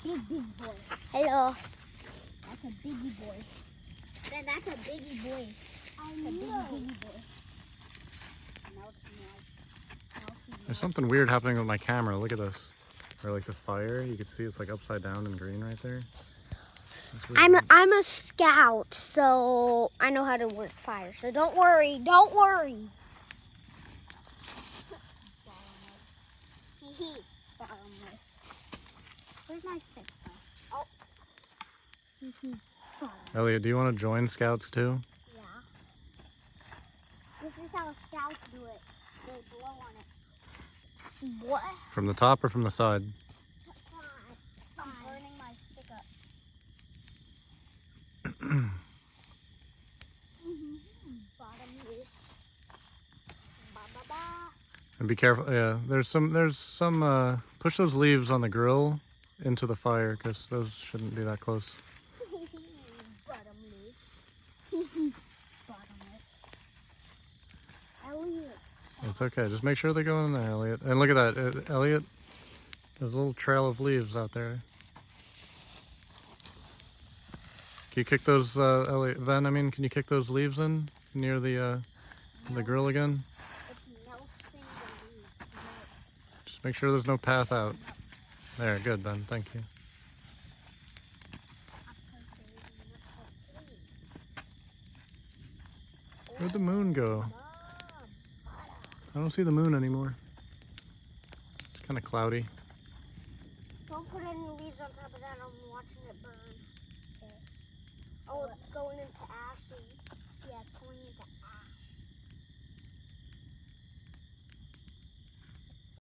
big boy. Hello. That's a biggie boy. Then that's a biggie boy. I That's a know. biggie boy. Now it's Oh, There's something weird happening with my camera. Look at this. Or like the fire, you can see it's like upside down and green right there. That's really weird. I'm a scout, so I know how to work fire. So don't worry. Don't worry. Bottomless. Hee bottomless. Where's my stick? Oh. Bottomless. Elliot, do you want to join Scouts too? Yeah. This is how scouts do it. They blow on it. What? From the top or from the side? I'm burning my stick up. Bottomless. Ba ba ba. And be careful. Yeah, there's some push those leaves on the grill into the fire because those shouldn't be that close. Bottomless. Bottomless. Elliot. It's okay. Just make sure they go in there, Elliot. And look at that, Elliot. There's a little trail of leaves out there. Can you kick those, Elliot? Ven, I mean, can you kick those leaves in near the grill again? It's melting the leaves. Just make sure there's no path out. There, good, Ben. Thank you. Where'd the moon go? I don't see the moon anymore. It's kind of cloudy. Don't put any leaves on top of that. I'm watching it burn. Okay. Oh, it's going into ashes. Yeah, it's going into ash.